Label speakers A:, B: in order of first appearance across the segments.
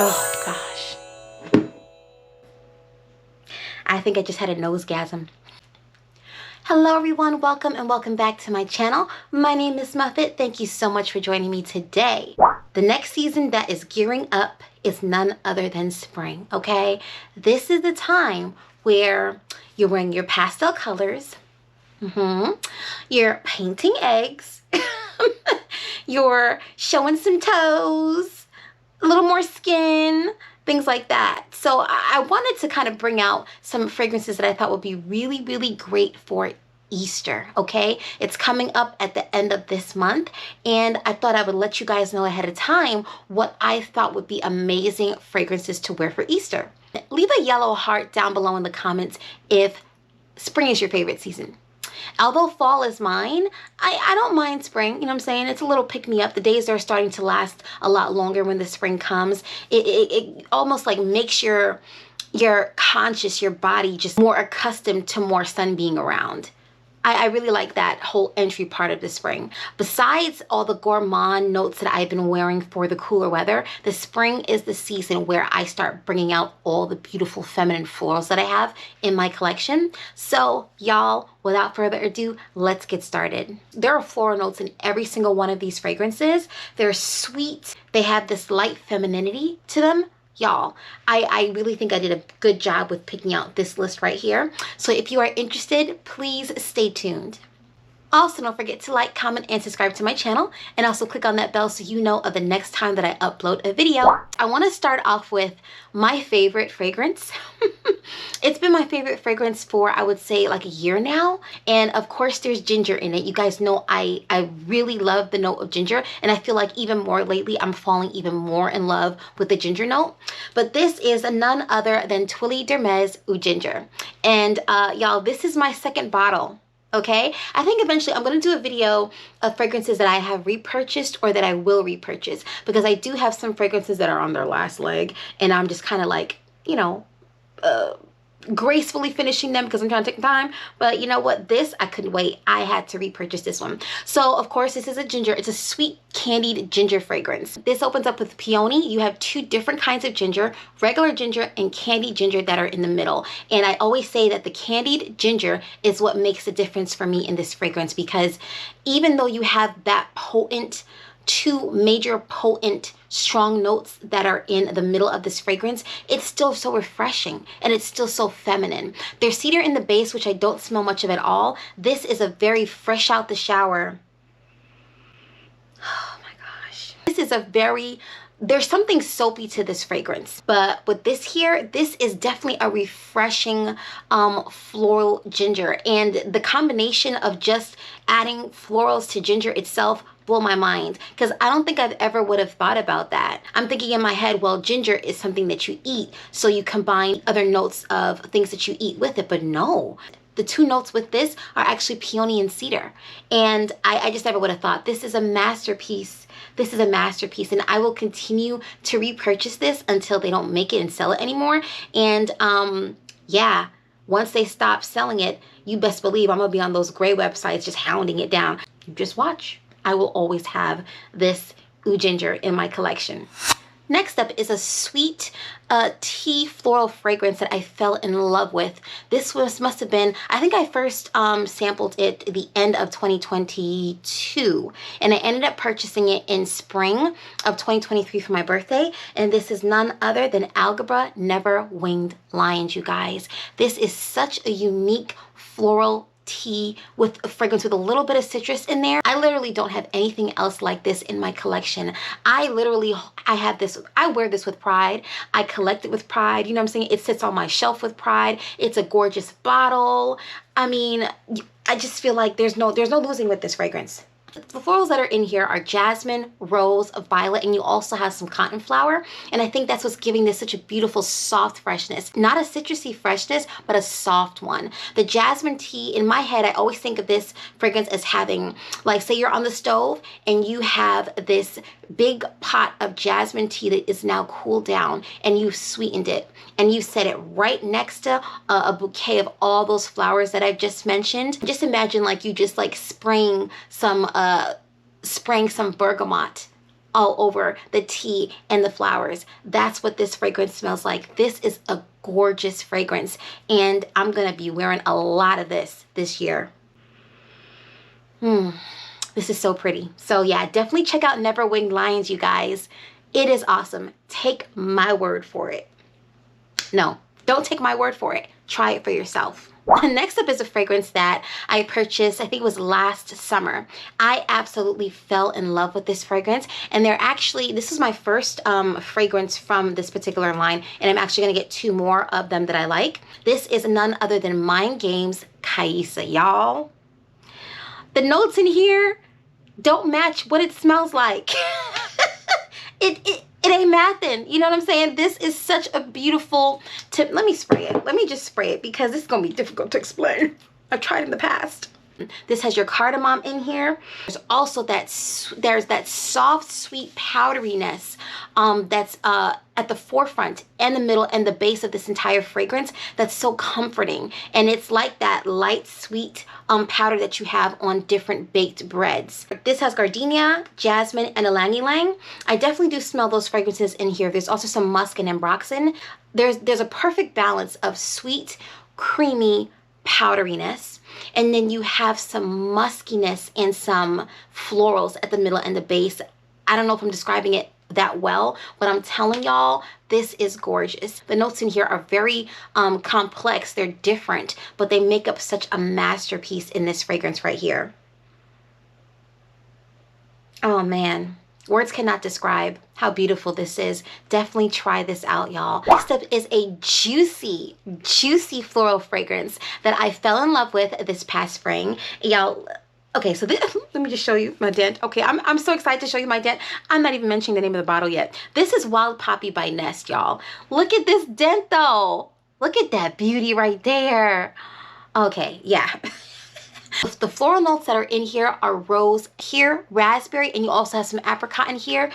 A: Oh gosh. I think I just had a nosegasm. Hello everyone, welcome and welcome back to my channel. My name is Muffet. Thank you so much for joining me today. The next season that is gearing up is none other than spring, okay? This is the time where you're wearing your pastel colors, you're painting eggs, you're showing some toes, a little more skin, things like that. So I wanted to kind of bring out some fragrances that I thought would be really, really great for Easter, okay? It's coming up at the end of this month, and I thought I would let you guys know ahead of time what I thought would be amazing fragrances to wear for Easter. Leave a yellow heart down below in the comments if spring is your favorite season. Although fall is mine, I don't mind spring, you know what I'm saying? It's a little pick-me-up. The days are starting to last a lot longer when the spring comes. It almost like makes your conscious, your body just more accustomed to more sun being around. I really like that whole entry part of the spring. Besides all the gourmand notes that I've been wearing for the cooler weather, the spring is the season where I start bringing out all the beautiful feminine florals that I have in my collection. So y'all, without further ado, let's get started. There are floral notes in every single one of these fragrances. They're sweet. They have this light femininity to them. Y'all, I really think I did a good job with picking out this list right here. So if you are interested, please stay tuned. Also, don't forget to like, comment, and subscribe to my channel, and also click on that bell so you know of the next time that I upload a video. I want to start off with my favorite fragrance. It's been my favorite fragrance for, I would say, like a year now. And of course, there's ginger in it. You guys know I really love the note of ginger, and I feel like even more lately, I'm falling even more in love with the ginger note. But this is none other than Twily Dermes Eau Ginger. And y'all, this is my second bottle. Okay, I think eventually I'm going to do a video of fragrances that I have repurchased or that I will repurchase, because I do have some fragrances that are on their last leg, and I'm just kind of like, you know, gracefully finishing them because I'm trying to take time. But you know what, this I couldn't wait. I had to repurchase this one. So of course, this is a ginger. It's a sweet candied ginger fragrance. This opens up with peony. You have two different kinds of ginger, regular ginger and candied ginger, that are in the middle. And I always say that the candied ginger is what makes a difference for me in this fragrance, because even though you have that potent, two major potent strong notes that are in the middle of this fragrance, it's still so refreshing and it's still so feminine. There's cedar in the base, which I don't smell much of at all. This is a very fresh out the shower. Oh my gosh. This is a very, there's something soapy to this fragrance, but with this here, this is definitely a refreshing floral ginger, and the combination of just adding florals to ginger itself blow my mind, because I don't think I've ever would have thought about that. I'm thinking in my head, well, ginger is something that you eat, so you combine other notes of things that you eat with it, but no. The two notes with this are actually peony and cedar, and I just never would have thought. This is a masterpiece. This is a masterpiece, and I will continue to repurchase this until they don't make it and sell it anymore. And yeah, once they stop selling it, you best believe I'm gonna be on those gray websites just hounding it down. You just watch. I will always have this Eau Ginger in my collection. Next up is a sweet tea floral fragrance that I fell in love with. This must have been, I think I first sampled it at the end of 2022, and I ended up purchasing it in spring of 2023 for my birthday. And this is none other than Alghabra Never Winged Lions, you guys. This is such a unique floral tea with a fragrance with a little bit of citrus in there. I literally don't have anything else like this in my collection. I have this, I wear this with pride. I collect it with pride. You know what I'm saying? It sits on my shelf with pride. It's a gorgeous bottle. I mean, I just feel like there's no losing with this fragrance. The florals that are in here are jasmine, rose, violet, and you also have some cotton flower. And I think that's what's giving this such a beautiful, soft freshness. Not a citrusy freshness, but a soft one. The jasmine tea, in my head, I always think of this fragrance as having, like, say you're on the stove and you have this big pot of jasmine tea that is now cooled down, and you've sweetened it, and you set it right next to a bouquet of all those flowers that I've just mentioned. Just imagine like you just like spraying some bergamot all over the tea and the flowers. That's what this fragrance smells like. This is a gorgeous fragrance, and I'm gonna be wearing a lot of this year. This is so pretty. So yeah, definitely check out Never Winged Lions, you guys. It is awesome. Take my word for it. No, don't take my word for it. Try it for yourself. Next up is a fragrance that I purchased, I think it was last summer. I absolutely fell in love with this fragrance, and this is my first fragrance from this particular line, and I'm actually gonna get 2 more of them that I like. This is none other than Mindgames Caissa, y'all. The notes in here don't match what it smells like. It ain't mathin', you know what I'm saying? This is such a beautiful tip. Let me spray it. Let me just spray it because this is gonna be difficult to explain. I've tried in the past. This has your cardamom in here. There's also that soft, sweet powderiness that's at the forefront and the middle and the base of this entire fragrance that's so comforting. And it's like that light, sweet powder that you have on different baked breads. This has gardenia, jasmine, and ylang ylang. I definitely do smell those fragrances in here. There's also some musk and ambroxan. There's a perfect balance of sweet, creamy powderiness, and then you have some muskiness and some florals at the middle and the base. I don't know if I'm describing it that well, but I'm telling y'all, this is gorgeous. The notes in here are very complex. They're different, but they make up such a masterpiece in this fragrance right here. Oh man, words cannot describe how beautiful this is. Definitely try this out, y'all. Next up is a juicy floral fragrance that I fell in love with this past spring. Y'all, okay, so this, let me just show you my dent. Okay, I'm so excited to show you my dent. I'm not even mentioning the name of the bottle yet. This is Wild Poppy by Nest, y'all. Look at this dent though. Look at that beauty right there. Okay, yeah. The floral notes that are in here are rose here, raspberry, and you also have some apricot in here.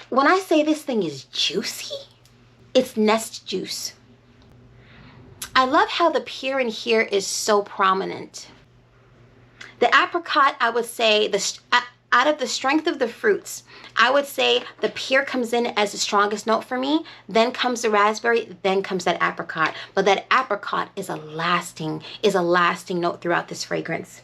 A: When I say this thing is juicy, it's Nest juice. I love how the pear in here is so prominent. The apricot, I would say, out of the strength of the fruits, I would say the pear comes in as the strongest note for me, then comes the raspberry, then comes that apricot. But that apricot is a lasting note throughout this fragrance.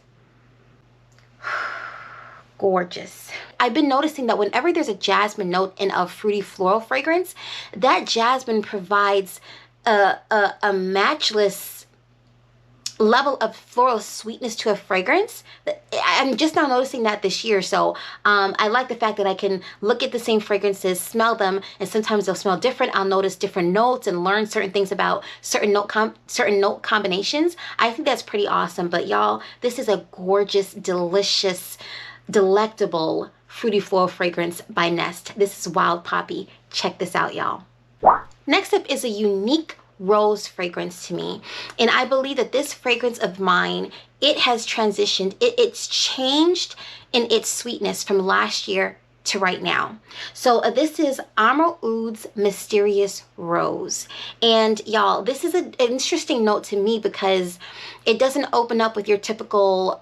A: Gorgeous. I've been noticing that whenever there's a jasmine note in a fruity floral fragrance, that jasmine provides a matchless level of floral sweetness to a fragrance. I'm just now noticing that this year. So I like the fact that I can look at the same fragrances, smell them, and sometimes they'll smell different. I'll notice different notes and learn certain things about certain note combinations. I think that's pretty awesome. But y'all, this is a gorgeous, delicious, delectable fruity floral fragrance by Nest. This is Wild Poppy. Check this out, y'all. Next up is a unique rose fragrance to me, and I believe that this fragrance of mine, it has transitioned, it's changed in its sweetness from last year to right now. So this is Amouroud's Mysterious Rose, and y'all, this is an interesting note to me because it doesn't open up with your typical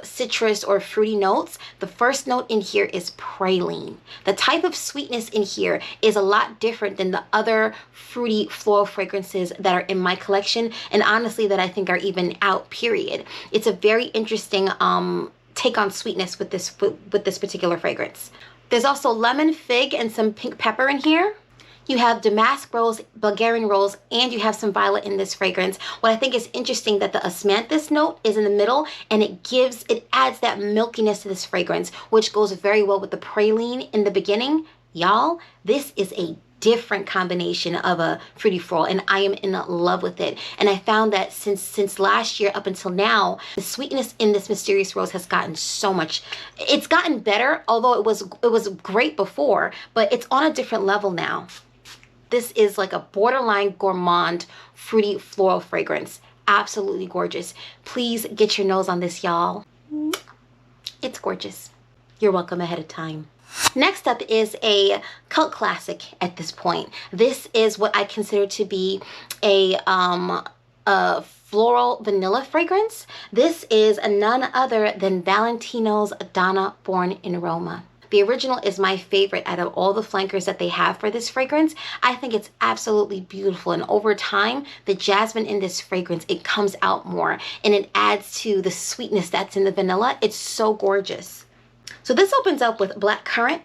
A: citrus or fruity notes. The first note in here is praline. The type of sweetness in here is a lot different than the other fruity floral fragrances that are in my collection, and honestly that I think are even out, period. It's a very interesting take on sweetness with this particular fragrance. There's also lemon, fig, and some pink pepper in here. You have damask rose, Bulgarian rose, and you have some violet in this fragrance. What I think is interesting that the osmanthus note is in the middle, and it adds that milkiness to this fragrance, which goes very well with the praline in the beginning. Y'all, this is a different combination of a fruity floral, and I am in love with it. And I found that since last year up until now, the sweetness in this Mysterious Rose has gotten so much. It's gotten better, although it was great before, but it's on a different level now. This is like a borderline gourmand fruity floral fragrance. Absolutely gorgeous. Please get your nose on this, y'all. It's gorgeous. You're welcome ahead of time. Next up is a cult classic at this point. This is what I consider to be a floral vanilla fragrance. This is none other than Valentino's Donna, Born in Roma. The original is my favorite out of all the flankers that they have for this fragrance. I think it's absolutely beautiful, and over time, the jasmine in this fragrance, it comes out more and it adds to the sweetness that's in the vanilla. It's so gorgeous. So this opens up with black currant.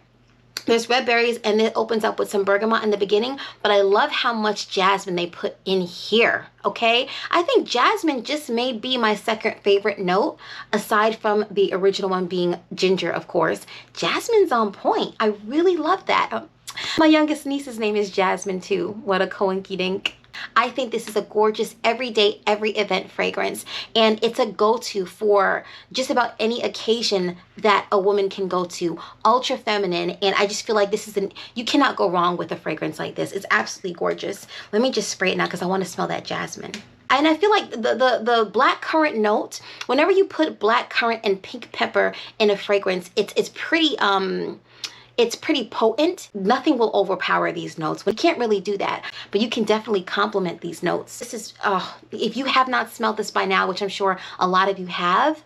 A: There's red berries, and it opens up with some bergamot in the beginning, but I love how much jasmine they put in here, okay? I think jasmine just may be my second favorite note, aside from the original one being ginger, of course. Jasmine's on point. I really love that. My youngest niece's name is Jasmine too. What a coinky-dink. I think this is a gorgeous everyday, every event fragrance, and it's a go-to for just about any occasion that a woman can go to. Ultra feminine, and I just feel like this is you cannot go wrong with a fragrance like this. It's absolutely gorgeous. Let me just spray it now because I want to smell that jasmine. And I feel like the black currant note, whenever you put black currant and pink pepper in a fragrance, it's pretty potent. Nothing will overpower these notes. We can't really do that, but you can definitely complement these notes. This is, if you have not smelled this by now, which I'm sure a lot of you have,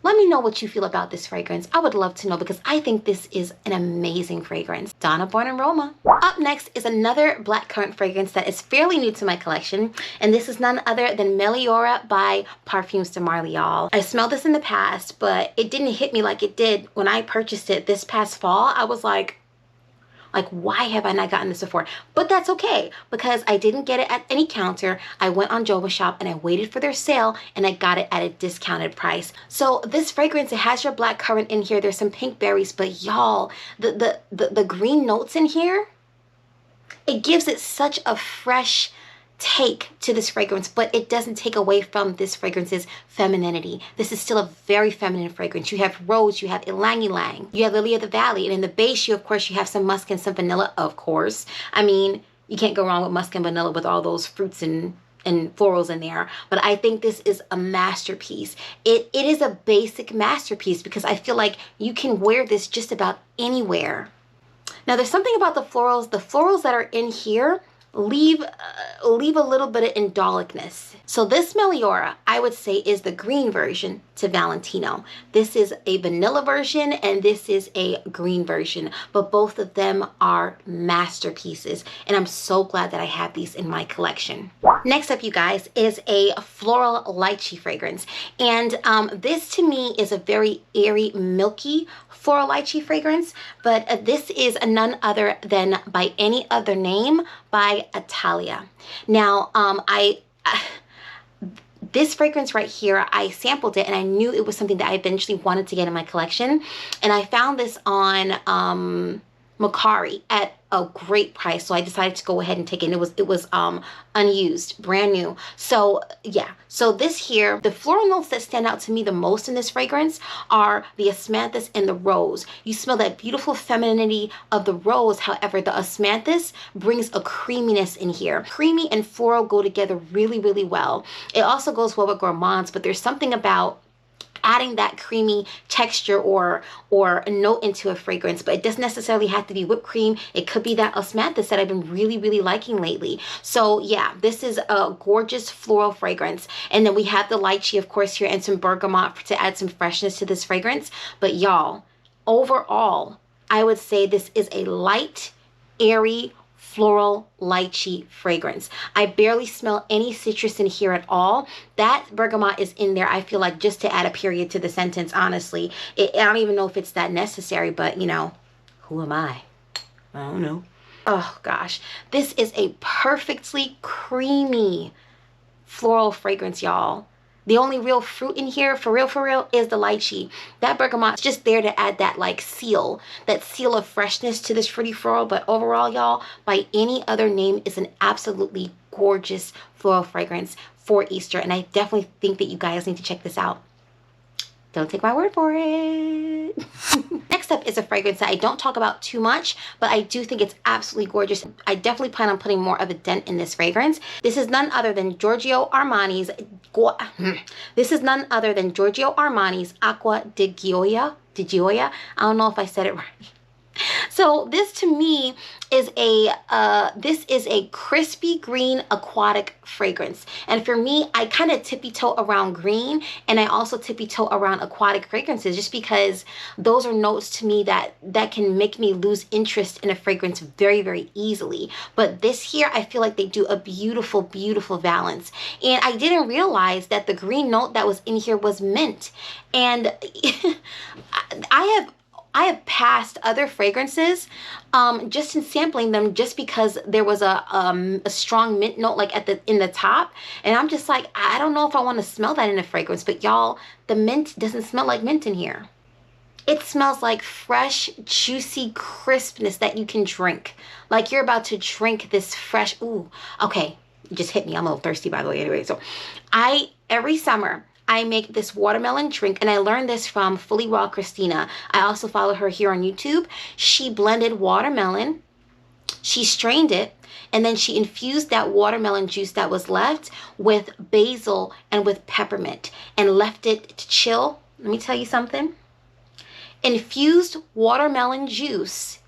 A: let me know what you feel about this fragrance. I would love to know because I think this is an amazing fragrance. Donna, born in Roma. Up next is another black currant fragrance that is fairly new to my collection, and this is none other than Meliora by Parfums de Marly, y'all. I smelled this in the past, but it didn't hit me like it did when I purchased it this past fall. I was like, why have I not gotten this before? But that's okay, because I didn't get it at any counter. I went on Gioia shop and I waited for their sale, and I got it at a discounted price. So this fragrance, it has your black currant in here. There's some pink berries, but y'all, the green notes in here, it gives it such a fresh take to this fragrance, but it doesn't take away from this fragrance's femininity. This is still a very feminine fragrance. You have rose, you have ylang ylang, you have lily of the valley, and in the base, of course, you have some musk and some vanilla, of course. I mean, you can't go wrong with musk and vanilla with all those fruits and florals in there. But I think this is a masterpiece. It is a basic masterpiece because I feel like you can wear this just about anywhere. Now, there's something about the florals. The florals that are in here leave a little bit of indolicness. So this Meliora, I would say, is the green version to Valentino. This is a vanilla version and this is a green version, but both of them are masterpieces, and I'm so glad that I have these in my collection. Next up, you guys, is a floral lychee fragrance, and this to me is a very airy, milky floral lychee fragrance, but this is none other than by any other name by Altaia. Now, this fragrance right here, I sampled it and I knew it was something that I eventually wanted to get in my collection, and I found this on Mercari at a great price, so I decided to go ahead and take it. And it was unused, brand new. So yeah, so this here, the floral notes that stand out to me the most in this fragrance are the osmanthus and the rose. You smell that beautiful femininity of the rose. However, the osmanthus brings a creaminess in here. Creamy and floral go together really, really well. It also goes well with gourmands, but there's something about adding that creamy texture or a note into a fragrance, but it doesn't necessarily have to be whipped cream. It could be that osmanthus that I've been really, really liking lately. So yeah, this is a gorgeous floral fragrance. And then we have the lychee, of course, here, and some bergamot to add some freshness to this fragrance. But y'all, overall, I would say this is a light, airy, floral lychee fragrance. I barely smell any citrus in here at all. That bergamot is in there, I feel like, just to add a period to the sentence, honestly. I don't even know if it's that necessary, but you know, who am I? I don't know. Oh gosh, this is a perfectly creamy floral fragrance, y'all. The only real fruit in here, for real, is the lychee. That bergamot's just there to add that like seal of freshness to this fruity floral. But overall, y'all, by any other name, is an absolutely gorgeous floral fragrance for Easter. And I definitely think that you guys need to check this out. Don't take my word for it. Next up is a fragrance that I don't talk about too much, but I do think it's absolutely gorgeous. I definitely plan on putting more of a dent in this fragrance. This is none other than Giorgio Armani's Aqua de Gioia. I don't know if I said it right. So this to me is a crispy green aquatic fragrance. And for me, I kind of tippy toe around green, and I also tippy toe around aquatic fragrances, just because those are notes to me that can make me lose interest in a fragrance very, very easily. But this here, I feel like they do a beautiful, beautiful balance. And I didn't realize that the green note that was in here was mint. And I have passed other fragrances just in sampling them, just because there was a strong mint note like in the top, and I'm just like, I don't know if I want to smell that in a fragrance. But y'all, the mint doesn't smell like mint in here. It smells like fresh, juicy crispness that you can drink. Like you're about to drink this fresh, ooh, okay, you just hit me. I'm a little thirsty, by the way, anyway. So every summer, I make this watermelon drink, and I learned this from Fully Raw Christina. I also follow her here on YouTube. She blended watermelon, she strained it, and then she infused that watermelon juice that was left with basil and with peppermint and left it to chill. Let me tell you something. Infused watermelon juice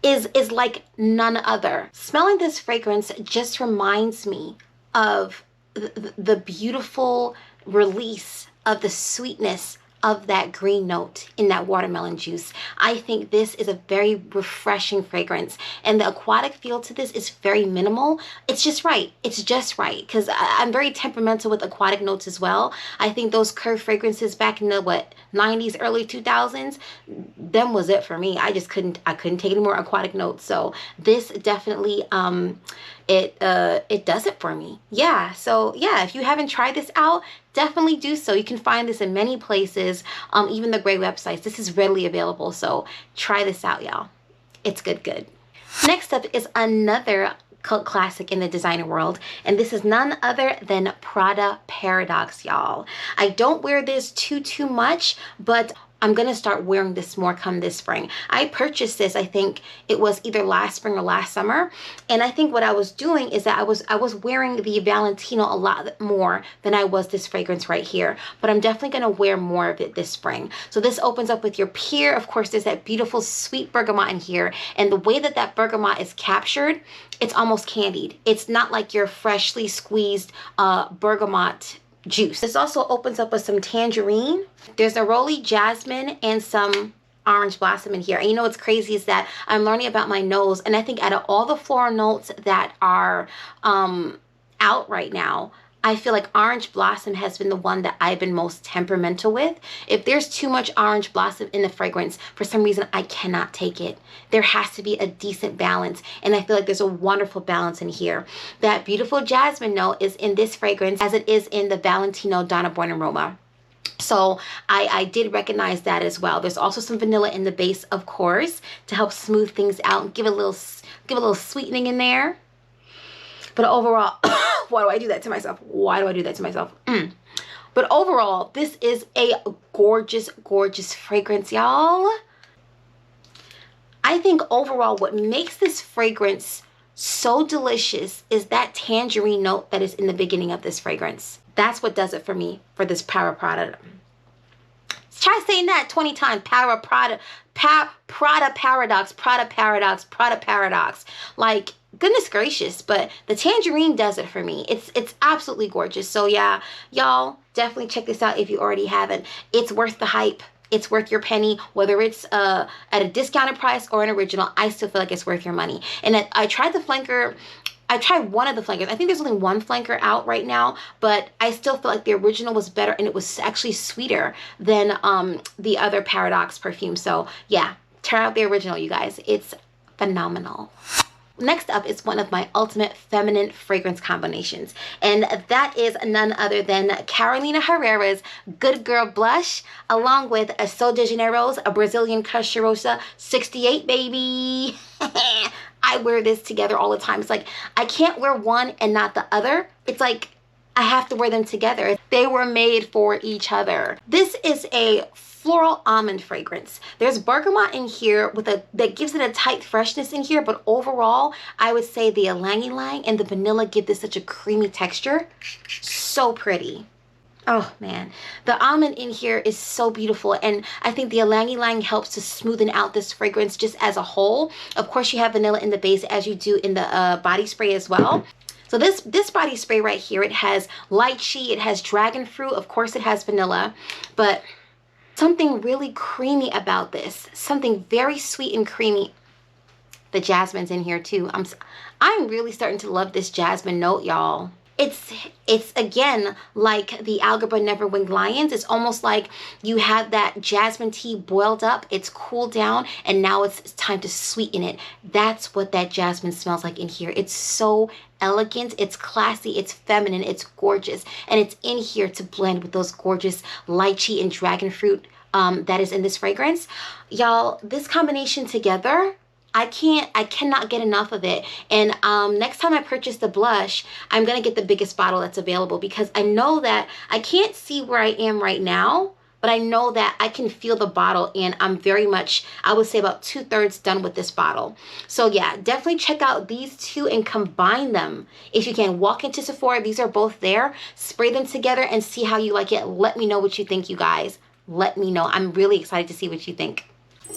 A: is like none other. Smelling this fragrance just reminds me of the beautiful release of the sweetness of that green note in that watermelon juice. I think this is a very refreshing fragrance, and the aquatic feel to this is very minimal. It's just right. It's just right, because I'm very temperamental with aquatic notes as well. I think those curved fragrances back in the 90s, early 2000s, them was it for me. I couldn't take any more aquatic notes. So this definitely it does it for me. Yeah, so yeah, if you haven't tried this out, definitely do so. You can find this in many places, even the gray websites. This is readily available, so try this out, y'all. It's good. Next up is another cult classic in the designer world, and this is none other than Prada Paradox, y'all. I don't wear this too much, but I'm gonna start wearing this more come this spring. I purchased this, I think it was either last spring or last summer, and I think what I was doing is that I was wearing the Valentino a lot more than I was this fragrance right here, but I'm definitely gonna wear more of it this spring. So this opens up with your pear. Of course, there's that beautiful sweet bergamot in here, and the way that bergamot is captured, it's almost candied. It's not like your freshly squeezed bergamot juice. This also opens up with some tangerine. There's a neroli, jasmine, and some orange blossom in here. And you know what's crazy is that I'm learning about my nose, and I think out of all the floral notes that are out right now, I feel like orange blossom has been the one that I've been most temperamental with. If there's too much orange blossom in the fragrance, for some reason, I cannot take it. There has to be a decent balance, and I feel like there's a wonderful balance in here. That beautiful jasmine note is in this fragrance as it is in the Valentino Donna Born in Roma. So I did recognize that as well. There's also some vanilla in the base, of course, to help smooth things out and give a little sweetening in there. But overall, why do I do that to myself? Why do I do that to myself? But overall, this is a gorgeous, gorgeous fragrance, y'all. I think overall what makes this fragrance so delicious is that tangerine note that is in the beginning of this fragrance. That's what does it for me for this Prada product. Try saying that 20 times. Prada Paradox, Prada Paradox, Prada Paradox. Like, goodness gracious, but the tangerine does it for me. It's absolutely gorgeous. So yeah, y'all definitely check this out if you already haven't. It's worth the hype. It's worth your penny, whether it's at a discounted price or an original. I still feel like it's worth your money. And I tried the flanker. I tried one of the flankers. I think there's only one flanker out right now, but I still feel like the original was better, and it was actually sweeter than the other Paradox perfume. So yeah, try out the original, you guys. It's phenomenal. Next up is one of my ultimate feminine fragrance combinations, and that is none other than Carolina Herrera's Good Girl Blush, along with a Eau Ginger's a Brazilian Cheroisa 68, baby. I wear this together all the time. It's like I can't wear one and not the other. It's like I have to wear them together. They were made for each other. This is a floral almond fragrance. There's bergamot in here with that gives it a tight freshness in here, but overall I would say the ylang ylang and the vanilla give this such a creamy texture. So pretty. Oh man, the almond in here is so beautiful, and I think the ylang ylang helps to smoothen out this fragrance just as a whole. Of course, you have vanilla in the base as you do in the body spray as well. So this body spray right here, it has lychee, it has dragon fruit, of course it has vanilla, but something really creamy about this, something very sweet and creamy. The jasmine's in here too. I'm really starting to love this jasmine note, y'all. It's again like the Alghabra Never Winged Lions. It's almost like you have that jasmine tea boiled up, it's cooled down, and now it's time to sweeten it. That's what that jasmine smells like in here. It's so elegant, it's classy, it's feminine, it's gorgeous, and it's in here to blend with those gorgeous lychee and dragon fruit that is in this fragrance. Y'all, this combination together, I cannot get enough of it. And next time I purchase the blush, I'm gonna get the biggest bottle that's available, because I know that I can't see where I am right now, but I know that I can feel the bottle, and I'm very much, I would say about 2/3 done with this bottle. So yeah, definitely check out these two and combine them. If you can, walk into Sephora, these are both there, spray them together and see how you like it. Let me know what you think, you guys. Let me know. I'm really excited to see what you think.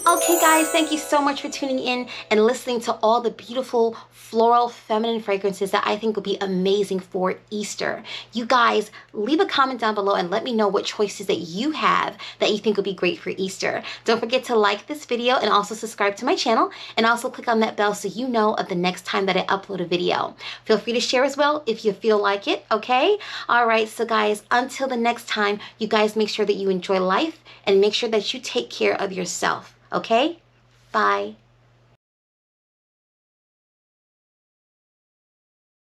A: Okay guys, thank you so much for tuning in and listening to all the beautiful floral feminine fragrances that I think will be amazing for Easter. You guys, leave a comment down below and let me know what choices that you have that you think will be great for Easter. Don't forget to like this video and also subscribe to my channel, and also click on that bell so you know of the next time that I upload a video. Feel free to share as well if you feel like it, okay? Alright, so guys, until the next time, you guys make sure that you enjoy life and make sure that you take care of yourself. Okay? Bye.